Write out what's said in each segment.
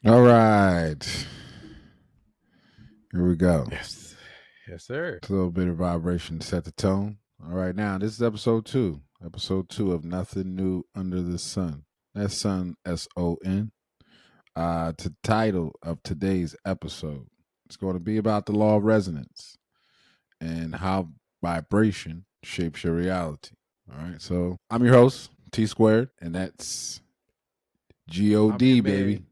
All right. Here we go. Yes. Yes, sir. A little bit of vibration to set the tone. All right, now this is episode two. Episode two of Nothing New Under the Sun. That's Sun, SON. The title of today's episode. It's going to be about the law of resonance and how vibration shapes your reality. All right, so I'm your host, T², and that's I'm your GOD, baby. man,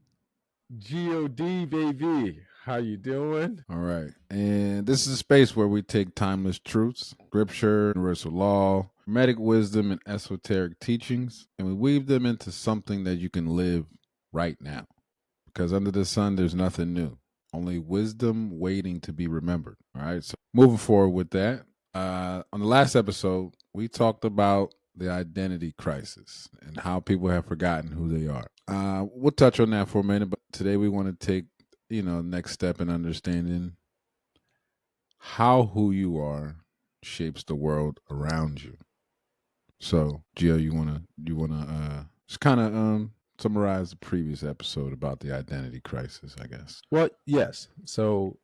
GOD, baby. How you doing? All right. And this is a space where we take timeless truths, scripture, universal law, hermetic wisdom, and esoteric teachings, and we weave them into something that you can live right now. Because under the sun, there's nothing new, only wisdom waiting to be remembered. All right. So moving forward with that, on the last episode, we talked about the identity crisis and how people have forgotten who they are. We'll touch on that for a minute, but today we want to take next step in understanding how who you are shapes the world around you. So, Gio, you wanna just kind of summarize the previous episode about the identity crisis, I guess. Well, yes. So,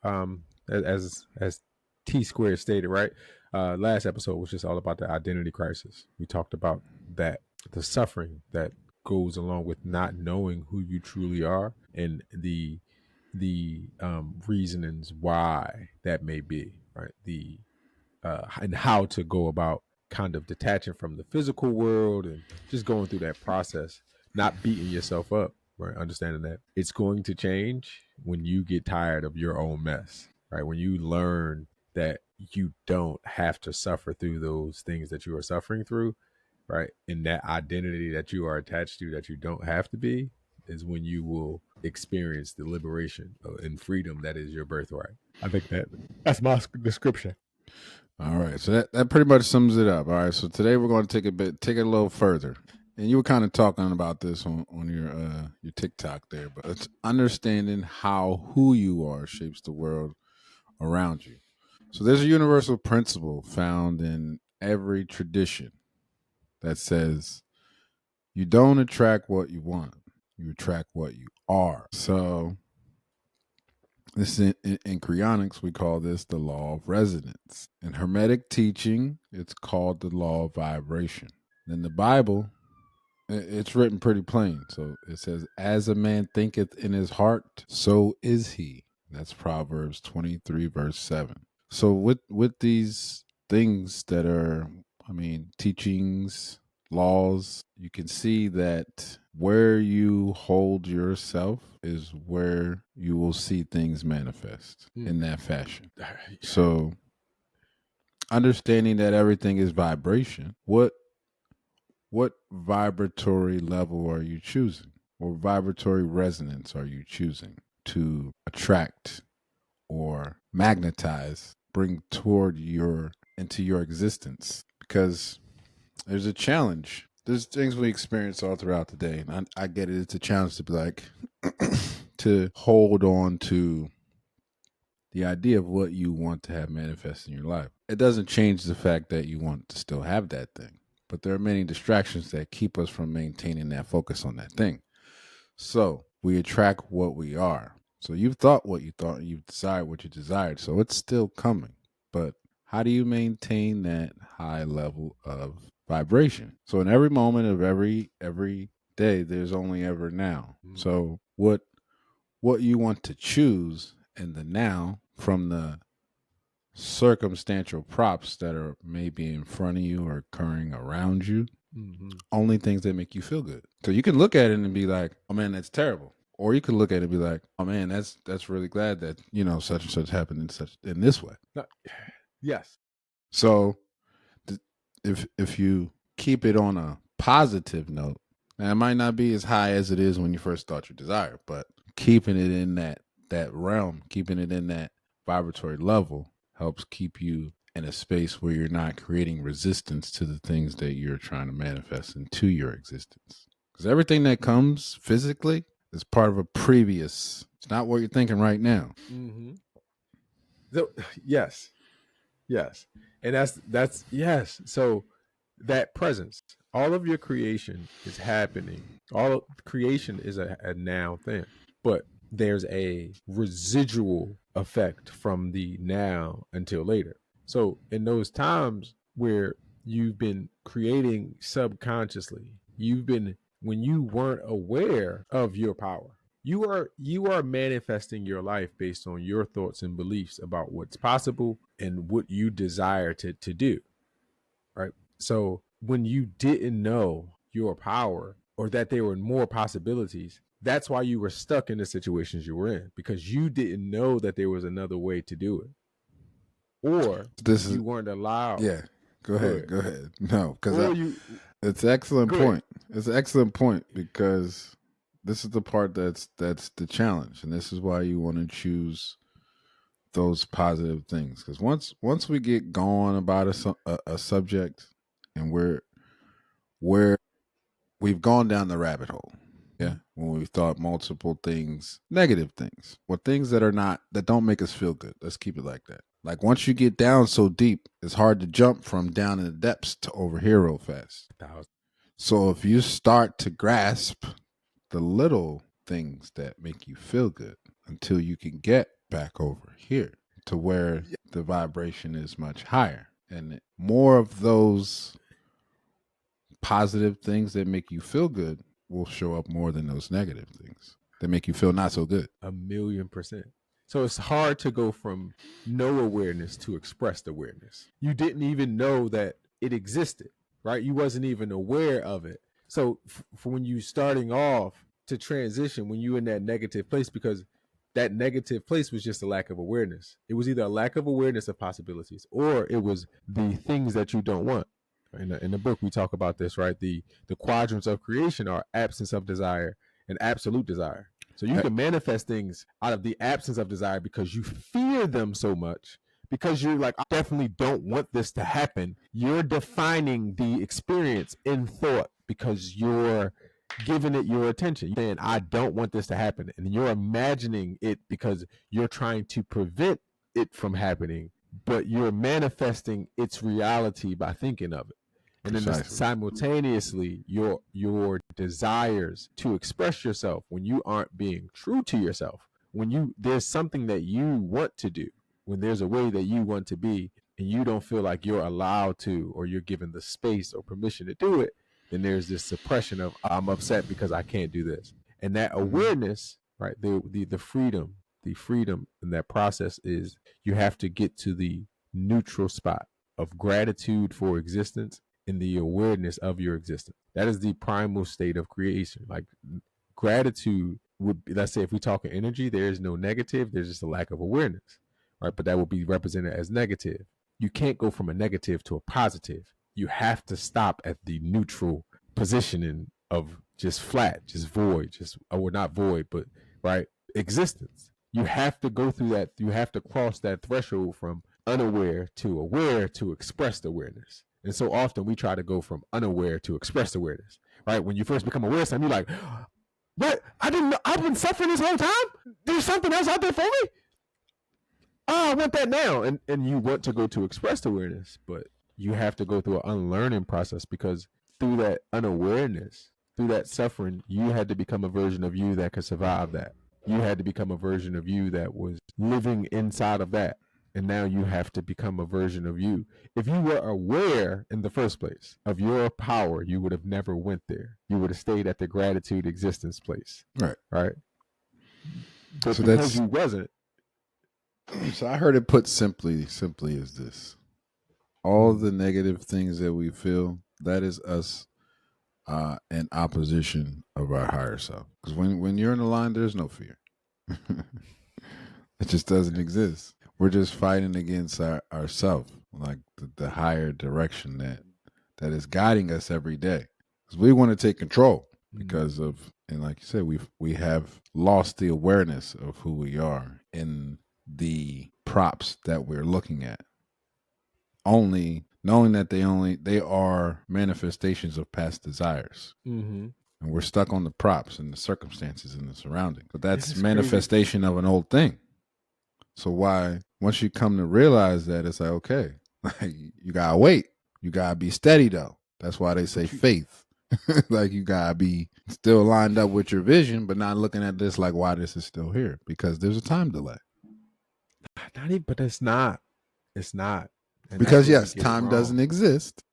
as T Square stated, right? Last episode was just all about the identity crisis. We talked about that, the suffering that goes along with not knowing who you truly are, and the reasonings why that may be, right? The and how to go about kind of detaching from the physical world and just going through that process, not beating yourself up, right? Understanding that it's going to change when you get tired of your own mess, right? When you learn that you don't have to suffer through those things that you are suffering through, right? And that identity that you are attached to that you don't have to be is when you will experience the liberation and freedom that is your birthright. I think that's my description. All right, so that pretty much sums it up. All right, so today we're going to take it a little further, and you were kind of talking about this on your TikTok there, but it's understanding how who you are shapes the world around you. So there's a universal principle found in every tradition that says you don't attract what you want, you attract what you are. So this in cryonics, we call this the law of resonance. In Hermetic teaching, it's called the law of vibration. In the Bible, it's written pretty plain. So it says, as a man thinketh in his heart, so is he. That's Proverbs 23, verse 7. So with these things that are, I mean, teachings, laws, you can see that where you hold yourself is where you will see things manifest in that fashion. So understanding that everything is vibration, what vibratory level are you choosing? Or vibratory resonance are you choosing to attract or magnetize, bring toward your into your existence? Because there's a challenge. There's things we experience all throughout the day, and I get it. It's a challenge to be like to hold on to the idea of what you want to have manifest in your life. It doesn't change the fact that you want to still have that thing, but there are many distractions that keep us from maintaining that focus on that thing. So we attract what we are. So you've thought what you thought, and you've desired what you desired. So it's still coming. But how do you maintain that high level of vibration? So in every moment of every day, there's only ever now. So what you want to choose in the now from the circumstantial props that are maybe in front of you or occurring around you, only things that make you feel good. So you can look at it and be like, "Oh man, that's terrible," or you could look at it and be like, "Oh man, that's really glad that such and such happened in this way." Yes. So if you keep it on a positive note, now it might not be as high as it is when you first thought your desire, but keeping it in that realm, keeping it in that vibratory level helps keep you in a space where you're not creating resistance to the things that you're trying to manifest into your existence. Because everything that comes physically is part of a previous. It's not what you're thinking right now. So, yes, yes, and that's yes. So that presence, all of your creation is happening. All of creation is a noun thing, but there's a residual effect from the now until later. So in those times where you've been creating subconsciously, you've been, when you weren't aware of your power, you are manifesting your life based on your thoughts and beliefs about what's possible and what you desire to do, right? So when you didn't know your power or that there were more possibilities, that's why you were stuck in the situations you were in, because you didn't know that there was another way to do it, or This is you weren't allowed. yeah. Go Go ahead. ahead. Go ahead. No, because Or you it's an excellent go ahead. point. It's an excellent point because this is the part that's the challenge, and this is why you want to choose those positive things. Because once we get going about a subject, and we're we've gone down the rabbit hole. Yeah, when we've thought multiple things, negative things, or things that don't make us feel good. Let's keep it like that. Like once you get down so deep, it's hard to jump from down in the depths to over here real fast. So if you start to grasp the little things that make you feel good until you can get back over here to where the vibration is much higher, and more of those positive things that make you feel good will show up more than those negative things that make you feel not so good. 1,000,000%. So it's hard to go from no awareness to expressed awareness. You didn't even know that it existed, right? You wasn't even aware of it. So for when you starting off to transition, when you in that negative place, because that negative place was just a lack of awareness. It was either a lack of awareness of possibilities, or it was the things that you don't want. In the book, we talk about this, right? The quadrants of creation are absence of desire and absolute desire. So you can manifest things out of the absence of desire because you fear them so much, because you're like, I definitely don't want this to happen. You're defining the experience in thought because you're giving it your attention. You're saying, I don't want this to happen. And you're imagining it because you're trying to prevent it from happening, but you're manifesting its reality by thinking of it. And then simultaneously, your desires to express yourself when you aren't being true to yourself, when there's something that you want to do, when there's a way that you want to be, and you don't feel like you're allowed to, or you're given the space or permission to do it, then there's this suppression of, I'm upset because I can't do this. And that awareness, right? The freedom in that process is, you have to get to the neutral spot of gratitude for existence in the awareness of your existence. That is the primal state of creation. Like gratitude would be, let's say if we talk in energy, there is no negative, there's just a lack of awareness, right? But that would be represented as negative. You can't go from a negative to a positive. You have to stop at the neutral positioning of just flat, just void, just, or not void, but right, existence. You have to go through that. You have to cross that threshold from unaware to aware to expressed awareness. And so often we try to go from unaware to expressed awareness, right? When you first become aware of something, you're like, what? I didn't know. I've been suffering this whole time? There's something else out there for me? Oh, I want that now. And you want to go to expressed awareness, but you have to go through an unlearning process, because through that unawareness, through that suffering, you had to become a version of you that could survive that. You had to become a version of you that was living inside of that. And now you have to become a version of you. If you were aware in the first place of your power, you would have never went there. You would have stayed at the gratitude existence place. Right. Right. But so because you wasn't. So I heard it put simply as this: all the negative things that we feel, that is us in opposition of our higher self. Because when you're in the line, there's no fear. It just doesn't exist. We're just fighting against ourself, like the higher direction that is guiding us every day. Because we want to take control because of, and like you said, we have lost the awareness of who we are in the props that we're looking at. Only knowing that they are manifestations of past desires. Mm-hmm. And we're stuck on the props and the circumstances and the surroundings. But that's manifestation of an old thing. So why, once you come to realize that, it's like, okay, like you gotta wait. You gotta be steady though. That's why they say faith. Like you gotta be still lined up with your vision, but not looking at this like why this is still here because there's a time delay. Not even, but it's not. It's not, and that's Because where we yes, get it time wrong. doesn't exist,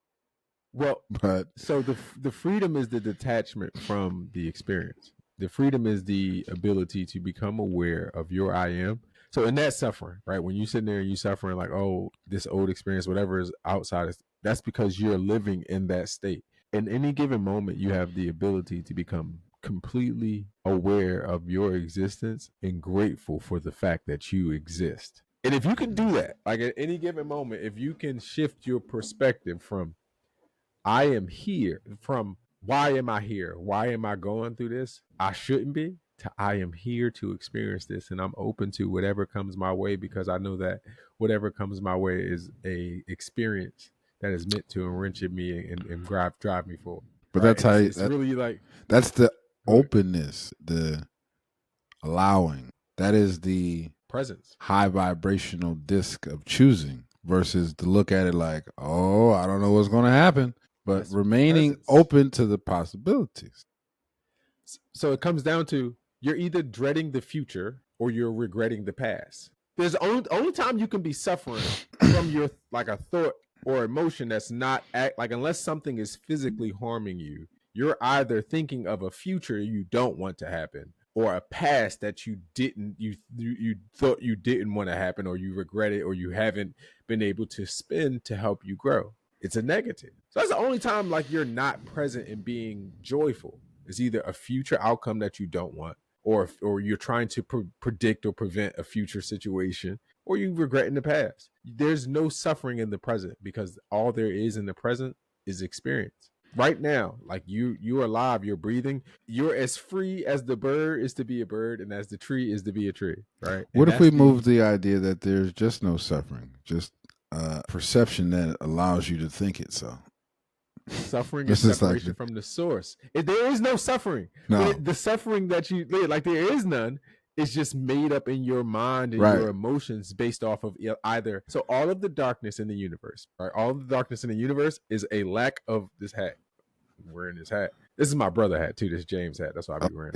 Well, but so the freedom is the detachment from the experience. The freedom is the ability to become aware of your I am. So in that suffering, right? When you sitting there and you suffering like, oh, this old experience, whatever is outside, that's because you're living in that state. In any given moment, you have the ability to become completely aware of your existence and grateful for the fact that you exist. And if you can do that, like at any given moment, if you can shift your perspective from I am here, from why am I here? Why am I going through this? I shouldn't be, to I am here to experience this and I'm open to whatever comes my way because I know that whatever comes my way is a experience that is meant to enrich me and drive me forward. but Right. that's And how it's really like that's the go ahead. openness, the allowing. That is the Presence. high vibrational disc of choosing versus to look at it like, oh, I don't know what's going to happen, but That's remaining presence. open to the possibilities. So it comes down to you're either dreading the future or you're regretting the past. There's only time you can be suffering from your like a thought or emotion that's not like unless something is physically harming you. You're either thinking of a future you don't want to happen or a past that you thought you didn't want to happen or you regret it or you haven't been able to spend to help you grow. It's a negative. So that's the only time like you're not present and being joyful. It's either a future outcome that you don't want, or you're trying to predict or prevent a future situation, or you regret in the past. There's no suffering in the present because all there is in the present is experience. Right now, like you're alive, you're breathing, you're as free as the bird is to be a bird, and as the tree is to be a tree, right? What And if that's we the move the idea that there's just no suffering, just perception that allows you to think it so? suffering is This is like separation from the source. There is no suffering. no, The suffering that you like, there is none. It's just made up in your mind and right. your emotions based off of either. So all of the darkness in the universe, right? All of the darkness in the universe is a lack of this hat. I'm wearing this hat. This is my brother hat too. This James hat. That's why I be wearing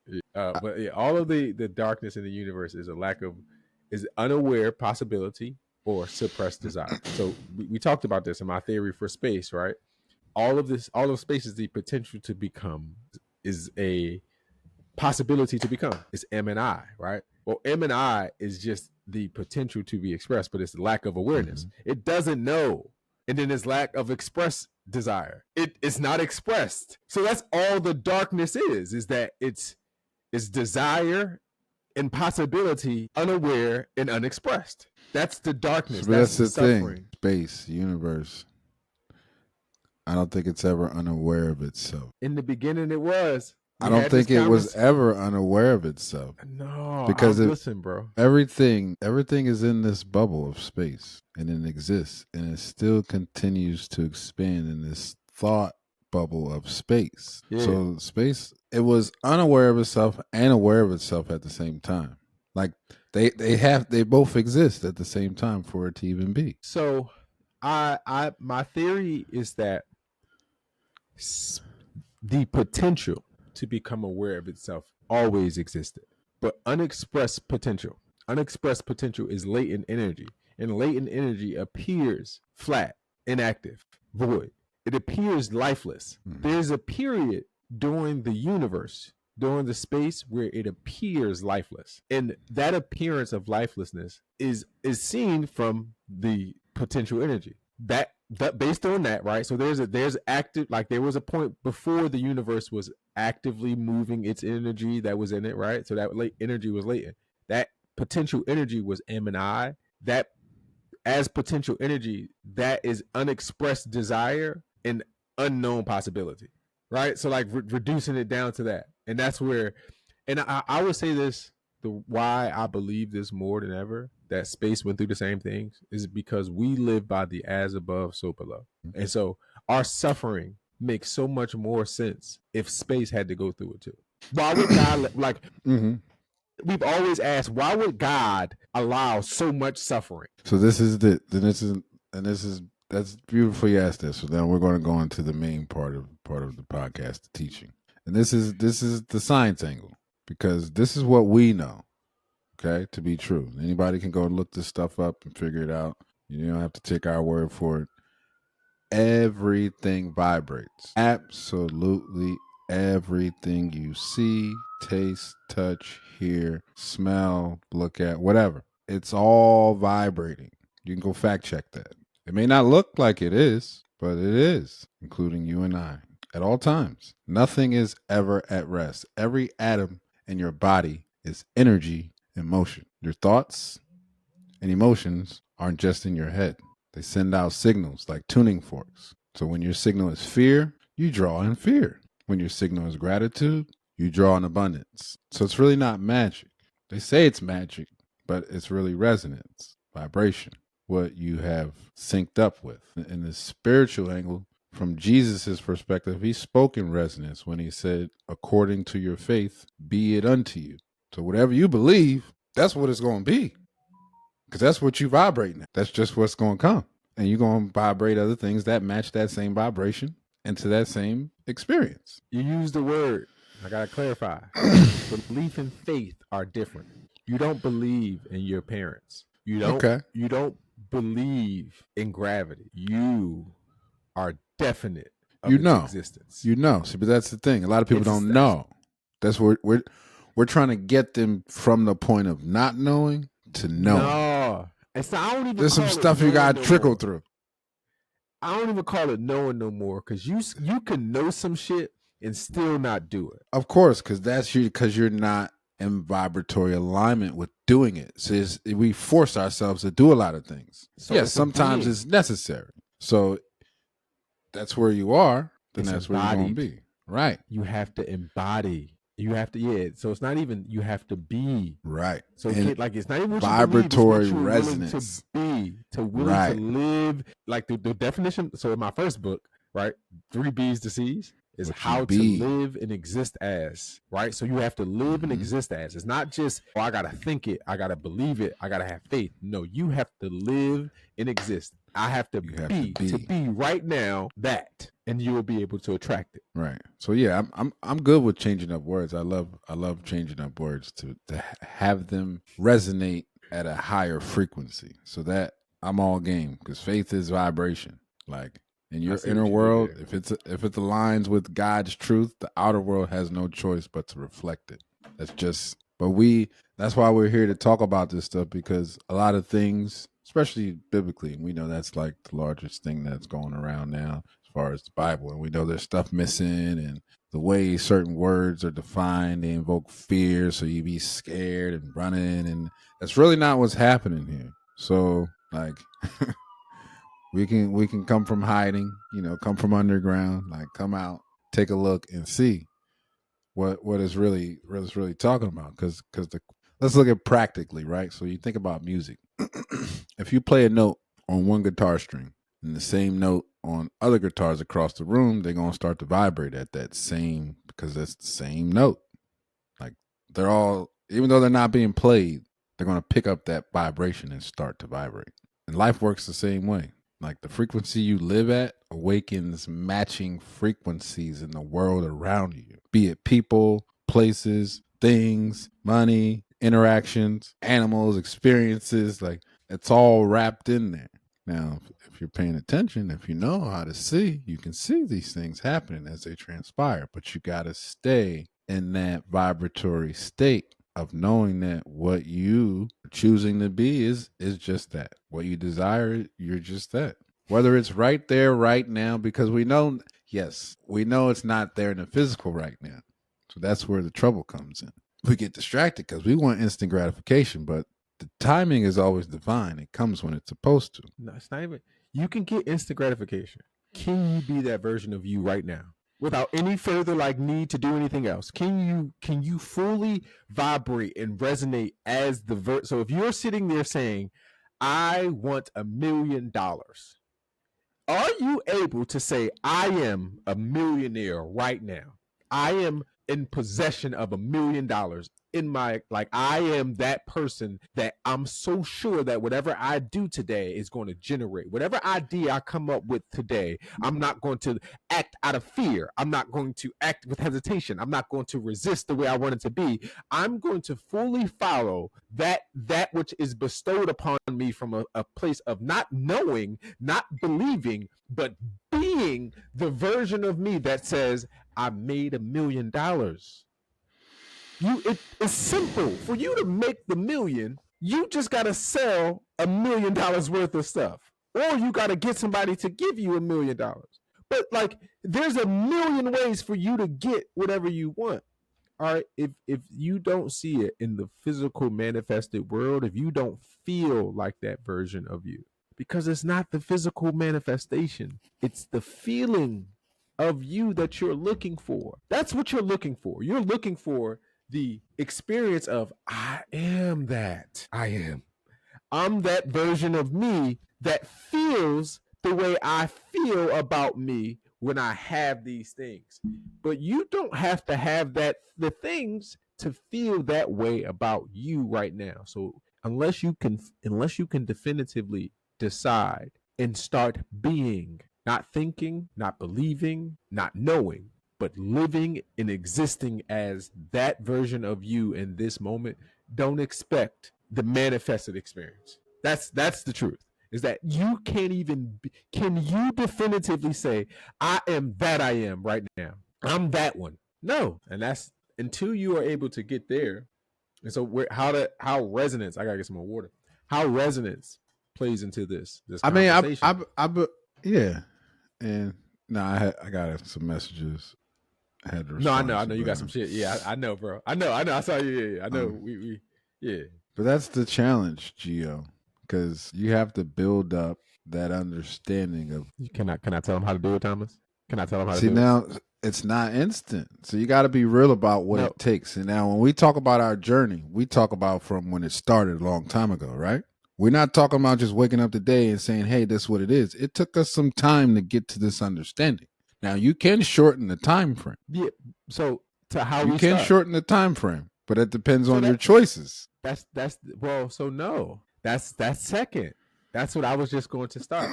it. Okay. But yeah, all of the darkness in the universe is a lack of is unaware possibility or suppressed desire. So we talked about this in my theory for space, right? All of space is the potential to become, is a possibility to become. It's M and I, right? Well, M and I is just the potential to be expressed, but it's the lack of awareness. Mm-hmm. It doesn't know. And then it's lack of express desire. It's not expressed. So that's all the darkness is that it's desire and possibility unaware and unexpressed. That's the darkness. So That's that's the the thing. suffering. Space, universe. I don't think it's ever unaware of itself. In the beginning, it was. I don't think it was ever unaware of itself. No, because listen, bro. Everything is in this bubble of space, and it exists, and it still continues to expand in this thought bubble of space. Yeah. So space, it was unaware of itself and aware of itself at the same time. Like they both exist at the same time for it to even be. So, my theory is that the potential to become aware of itself always existed, but unexpressed potential is latent energy, and latent energy appears flat, inactive, void. It appears lifeless. There's a period during the universe, during the space, where it appears lifeless, and that appearance of lifelessness is seen from the potential energy. That based on that, right? So there's active, like there was a point before the universe was actively moving its energy that was in it, right? So that energy was latent. That potential energy was M and I. That as potential energy, that is unexpressed desire and unknown possibility, right? So like reducing it down to that, and that's where, and I would say this, the why I believe this more than ever, that space went through the same things, is because we live by the as above, so below. And so our suffering makes so much more sense if space had to go through it too. Why would God, like, we've always asked, why would God allow so much suffering? So this is That's beautiful. You asked this. So now we're going to go into the main part of the podcast, the teaching, and this is the science angle because this is what we know. Okay, to be true. Anybody can go and look this stuff up and figure it out. You don't have to take our word for it. Everything vibrates. Absolutely everything you see, taste, touch, hear, smell, look at, whatever. It's all vibrating. You can go fact check that. It may not look like it is, but it is, including you and I, at all times. Nothing is ever at rest. Every atom in your body is energy in motion. Your thoughts and emotions aren't just in your head. They send out signals like tuning forks. So when your signal is fear, you draw in fear. When your signal is gratitude, you draw in abundance. So it's really not magic. They say it's magic, but it's really resonance, vibration, what you have synced up with. In the spiritual angle, from Jesus' perspective, he spoke in resonance when he said, according to your faith, be it unto you. So whatever you believe, that's what it's going to be. Because that's what you vibrate now. That's just what's going to come. And you're going to vibrate other things that match that same vibration into that same experience. You use the word. I got to clarify. Belief and faith are different. You don't believe in your parents. You don't believe in gravity. You are definite of its existence. See, but that's the thing. A lot of people don't know. That's what we're trying to get them from the point of not knowing to knowing. No. It's not, I don't even There's some stuff you got to trickle through. I don't even call it knowing no more because you can know some shit and still not do it. Of course, because you're not in vibratory alignment with doing it. So we force ourselves to do a lot of things. So yes, sometimes it's necessary. So that's where you are, then that's where you're going to be. Right. You have to embody. You have to, so it's not even you have to be. Right. So it's not even what vibratory you believe, resonance. Willing to live. Like the definition. So in my first book, right, 3 B's to C's is what how to live and exist as, right? So you have to live and exist as. It's not just, I got to think it, I got to believe it, I got to have faith. No, you have to live and exist. I have to be right now that, and you will be able to attract it. Right. So yeah, I'm good with changing up words. I love changing up words to have them resonate at a higher frequency. So that I'm all game because faith is vibration. Like in your inner world, if it aligns with God's truth, the outer world has no choice but to reflect it. That's why we're here to talk about this stuff, because a lot of things, especially biblically, and we know that's like the largest thing that's going around now as far as the Bible, and we know there's stuff missing, and the way certain words are defined, they invoke fear, so you be scared and running, and that's really not what's happening here. So like we can come from hiding, come from underground, like come out, take a look and see what is really talking about, because let's look at practically, right? So you think about music. If you play a note on one guitar string and the same note on other guitars across the room, they're going to start to vibrate at that same, because that's the same note. Like they're all, even though they're not being played, they're going to pick up that vibration and start to vibrate. And life works the same way. Like the frequency you live at awakens matching frequencies in the world around you, be it people, places, things, money, interactions, animals, experiences. Like it's all wrapped in there. Now, if you're paying attention, if you know how to see, you can see these things happening as they transpire, but you got to stay in that vibratory state of knowing that what you are choosing to be is just that. What you desire, you're just that. Whether it's right there, right now, because we know it's not there in the physical right now. So that's where the trouble comes in. We get distracted because we want instant gratification, but the timing is always divine. It comes when it's supposed to. No, it's not even. You can get instant gratification. Can you be that version of you right now without any further need to do anything else? Can you fully vibrate and resonate as the so if you're sitting there saying, I want $1 million, are you able to say, I am a millionaire right now? I am in possession of $1 million in my, like, I am that person that I'm so sure that whatever I do today is going to generate whatever idea I come up with today. I'm not going to act out of fear. I'm not going to act with hesitation. I'm not going to resist the way I want it to be. I'm going to fully follow that which is bestowed upon me from a place of not knowing, not believing, but being the version of me that says, I made $1 million. It's simple. For you to make the million, you just gotta sell $1 million worth of stuff. Or you gotta get somebody to give you $1 million. But like, there's a million ways for you to get whatever you want. All right. If you don't see it in the physical manifested world, if you don't feel like that version of you, because it's not the physical manifestation, it's the feeling of you that you're looking for. That's what you're looking for. You're looking for the experience of, I am that. I'm that version of me that feels the way I feel about me when I have these things. But you don't have to have the things to feel that way about you right now. So unless you can definitively decide and start being, not thinking, not believing, not knowing, but living and existing as that version of you in this moment, don't expect the manifested experience. That's the truth. Is that you can't even can you definitively say, I am that I am right now. I'm that one. No. And that's until you are able to get there. And so how resonance, I gotta get some more water. How resonance plays into this I mean, conversation. yeah. And no, I got some messages. I had to No, respond. I know you got some shit. Yeah, I know, bro. I know. I saw you. Yeah, I know. Yeah. But that's the challenge, Geo, because you have to build up that understanding of. Can I tell them how to do it, Thomas? Can I tell them how to See, do it? now it's not instant, so you got to be real about what it takes. And now, when we talk about our journey, we talk about from when it started a long time ago, right? We're not talking about just waking up today and saying, "Hey, this is what it is." It took us some time to get to this understanding. Now, you can shorten the time frame. Yeah. So to how you we can start. shorten the time frame, but it depends on your choices. That's well. So no, that's second. That's what I was just going to start.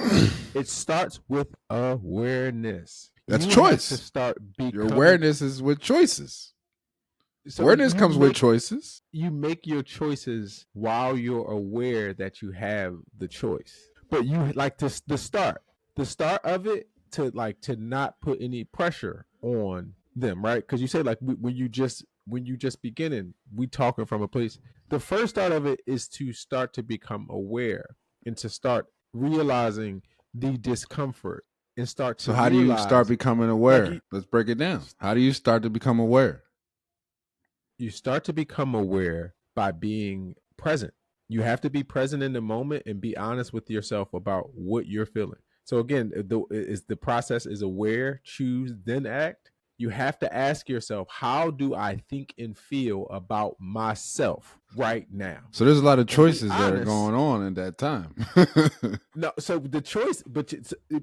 It starts with awareness. That's choice. Have to start your awareness is with choices. So awareness comes with choices. You make your choices while you're aware that you have the choice. But you like the start of it to not put any pressure on them, right? Because you say like when you just beginning, we talking from a place. The first start of it is to start to become aware and to start realizing the discomfort and start to. So how do you start becoming aware? Let's break it down. How do you start to become aware? You start to become aware by being present. You have to be present in the moment and be honest with yourself about what you're feeling. So again, the process is aware, choose, then act. You have to ask yourself, how do I think and feel about myself right now? So there's a lot of choices that are going on in that time. No, so the choice, but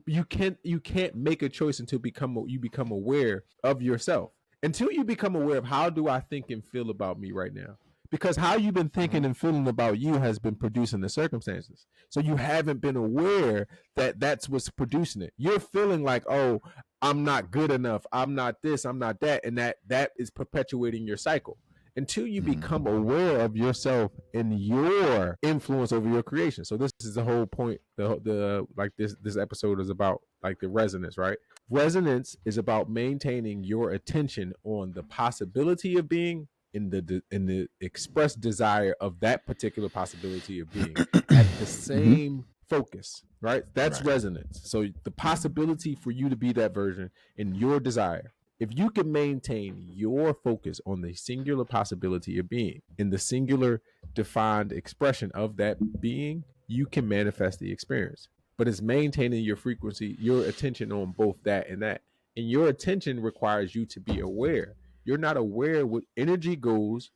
you can't make a choice until you become aware of yourself. Until you become aware of, how do I think and feel about me right now? Because how you've been thinking and feeling about you has been producing the circumstances. So you haven't been aware that that's what's producing it. You're feeling like, oh, I'm not good enough. I'm not this, I'm not that. And that is perpetuating your cycle. Until you become aware of yourself and your influence over your creation. So this is the whole point. The like this episode is about like the resonance, right? Resonance is about maintaining your attention on the possibility of being in the expressed desire of that particular possibility of being at the same focus, right? That's resonance. So the possibility for you to be that version in your desire. If you can maintain your focus on the singular possibility of being in the singular defined expression of that being, you can manifest the experience. But it's maintaining your frequency, your attention on both that and that. And your attention requires you to be aware. You're not aware what energy goes.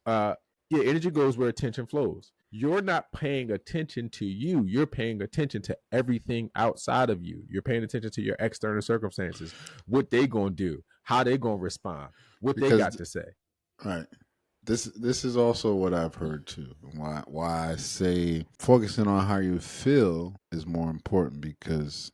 Energy goes where attention flows. You're not paying attention to you. You're paying attention to everything outside of you. You're paying attention to your external circumstances, what they gonna do, how they gonna respond, what they because got to say. right. This is also what I've heard too. Why I say focusing on how you feel is more important, because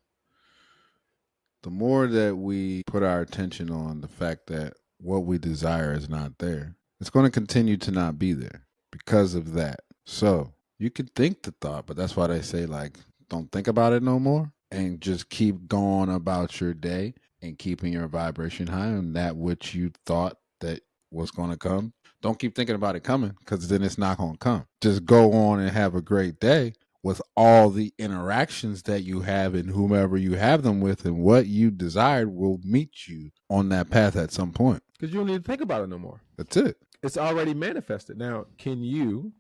the more that we put our attention on the fact that what we desire is not there, it's going to continue to not be there because of that. So you can think the thought, but that's why they say, like, don't think about it no more and just keep going about your day and keeping your vibration high on that which you thought that was going to come. Don't keep thinking about it coming, because then it's not going to come. Just go on and have a great day with all the interactions that you have and whomever you have them with, and what you desired will meet you on that path at some point. Because you don't need to think about it no more. That's it. It's already manifested. Now, can you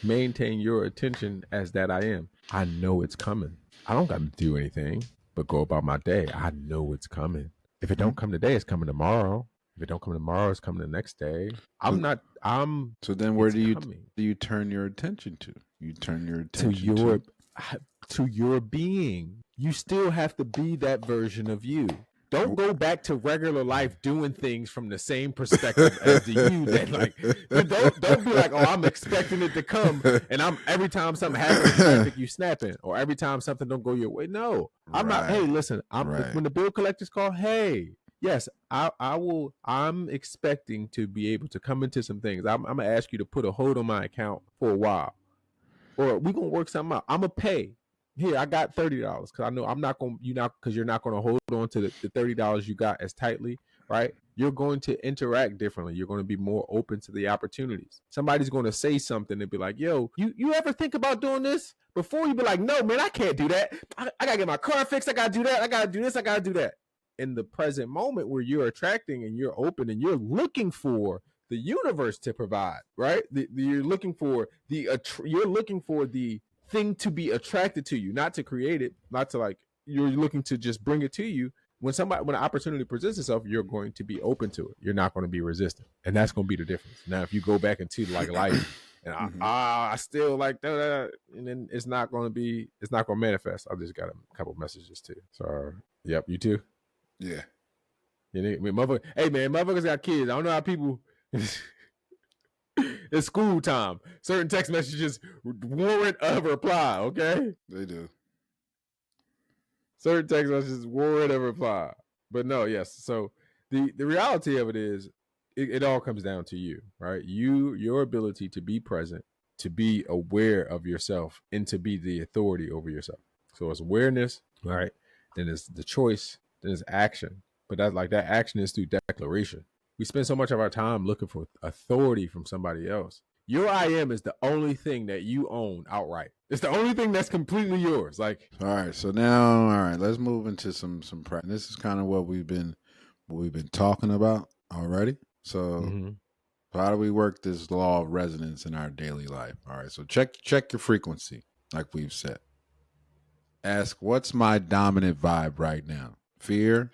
maintain your attention as that I am? I know it's coming. I don't got to do anything but go about my day. I know it's coming. If it don't come today, it's coming tomorrow. If it don't come tomorrow, it's coming the next day. So then where do you turn your attention to? You turn your attention to your being. You still have to be that version of you. Don't go back to regular life doing things from the same perspective as the you that, like, don't be like, oh, I'm expecting it to come, and I'm every time something happens in traffic, you snapping, or every time something don't go your way. No, I'm not. Hey, listen, when the bill collectors call, hey, yes, I will. I'm expecting to be able to come into some things. I'm gonna ask you to put a hold on my account for a while, or we gonna work something out. I'm gonna pay. Here, I got $30 because I know I'm not going. You're not going to hold on to the $30 you got as tightly, right? You're going to interact differently. You're going to be more open to the opportunities. Somebody's going to say something and be like, "Yo, you ever think about doing this?" Before you be like, "No, man, I can't do that. I gotta get my car fixed. I gotta do that. I gotta do this. I gotta do that." In the present moment where you're attracting and you're open and you're looking for the universe to provide, right? You're looking for the thing to be attracted to you, not to create it, not to, like, you're looking to just bring it to you. When an opportunity presents itself, you're going to be open to it. You're not going to be resistant, and that's going to be the difference. Now, if you go back into like life and I still like that, and then it's not going to manifest. I just got a couple messages too. So, yep, you too. Yeah. Hey man, motherfuckers got kids. I don't know how people. It's school time. Certain text messages warrant a reply, okay? They do. Certain text messages warrant a reply. But no, yes. So the reality of it is it all comes down to you, right? Your ability to be present, to be aware of yourself, and to be the authority over yourself. So it's awareness, right? Then it's the choice, then it's action. But that action is through declaration. We spend so much of our time looking for authority from somebody else. Your I am is the only thing that you own outright. It's the only thing that's completely yours. Like, all right, so now, let's move into some practice. This is kind of what we've been talking about already. So, how do we work this law of resonance in our daily life? All right, so check your frequency, like we've said. Ask, what's my dominant vibe right now? Fear,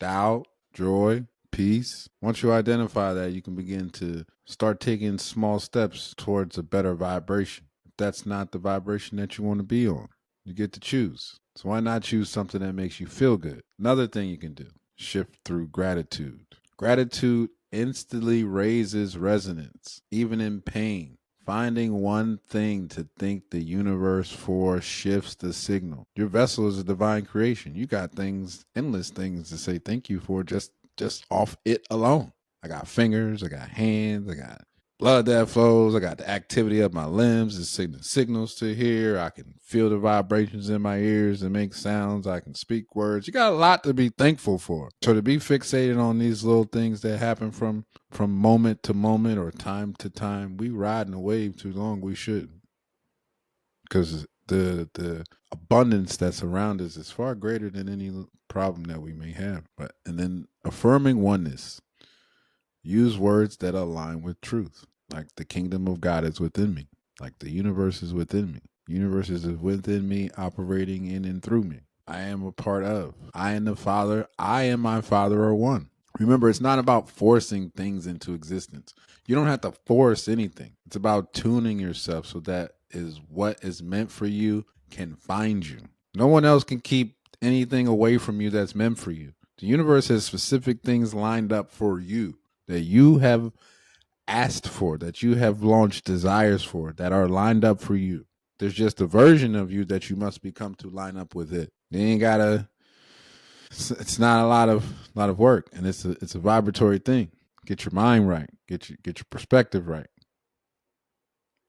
doubt, joy, peace. Once you identify that, you can begin to start taking small steps towards a better vibration. If that's not the vibration that you want to be on, you get to choose. So why not choose something that makes you feel good? Another thing you can do, shift through gratitude. Gratitude instantly raises resonance, even in pain. Finding one thing to thank the universe for shifts the signal. Your vessel is a divine creation. You got endless things to say thank you for just off it alone. I got fingers, I got hands, I got blood that flows, I got the activity of my limbs, it's sending signals to here. I can feel the vibrations in my ears and make sounds. I can speak words. You got a lot to be thankful for. So to be fixated on these little things that happen from moment to moment or time to time, we riding a wave too long. We shouldn't, because the abundance that's around us is far greater than any problem that we may have. And then affirming oneness. Use words that align with truth, like the kingdom of God is within me, like the universe is within me. The universe is within me, operating in and through me. I am a part of. I am the Father. I and my Father are one. Remember, it's not about forcing things into existence. You don't have to force anything. It's about tuning yourself so that is what is meant for you can find you. No one else can keep anything away from you that's meant for you. The universe has specific things lined up for you that you have asked for, that you have launched desires for, that are lined up for you. There's just a version of you that you must become to line up with it. You ain't gotta. It's not a lot of work, and it's a vibratory thing. Get your mind right. Get your perspective right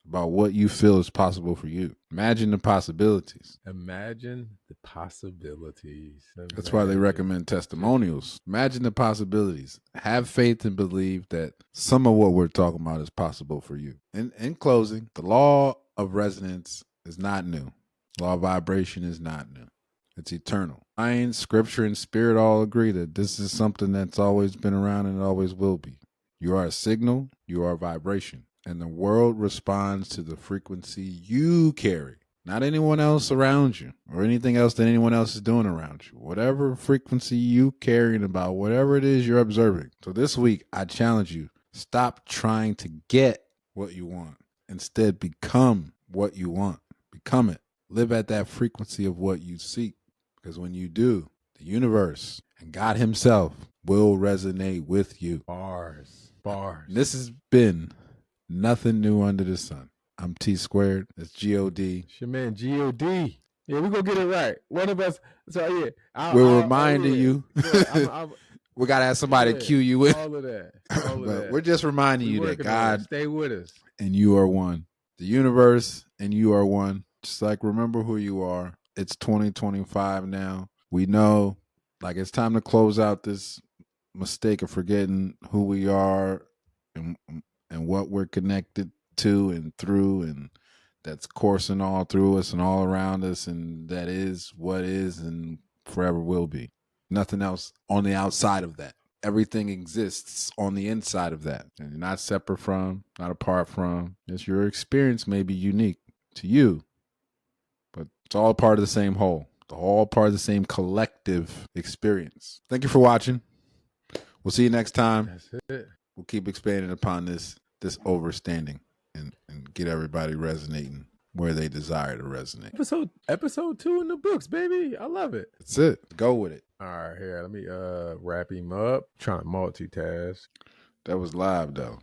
about what you feel is possible for you. Imagine the possibilities. Imagine the possibilities. That's why they recommend testimonials. Imagine the possibilities. Have faith and believe that some of what we're talking about is possible for you. In closing, the law of resonance is not new. Law of vibration is not new. It's eternal. Science, scripture, and spirit all agree that this is something that's always been around and always will be. You are a signal, you are a vibration, and the world responds to the frequency you carry, not anyone else around you or anything else that anyone else is doing around you. Whatever frequency you carrying about, whatever it is you're observing. So this week, I challenge you, stop trying to get what you want. Instead, become what you want. Become it. Live at that frequency of what you seek. Because when you do, the universe and God himself will resonate with you. Bars. And this has been Nothing New Under the Sun. I'm T². That's GOD. It's your man GOD. Yeah, we're going to get it right. One of us. So, yeah. We're reminding you. Yeah, we got to have somebody to cue you in. All of that. But we're just reminding you that God. Stay with us. And you are one. The universe and you are one. Just like remember who you are. It's 2025 now. We know, like, it's time to close out this mistake of forgetting who we are and what we're connected to and through, and that's coursing all through us and all around us, and that is what is and forever will be. Nothing else on the outside of that. Everything exists on the inside of that, and you're not separate from, not apart from. Yes, your experience may be unique to you, but it's all part of the same whole. It's all part of the same collective experience. Thank you for watching. We'll see you next time. That's it. We'll keep expanding upon this overstanding and get everybody resonating where they desire to resonate. Episode 2 in the books, baby. I love it. That's it. Go with it. All right, here. Let me wrap him up. Trying to multitask. That was live though.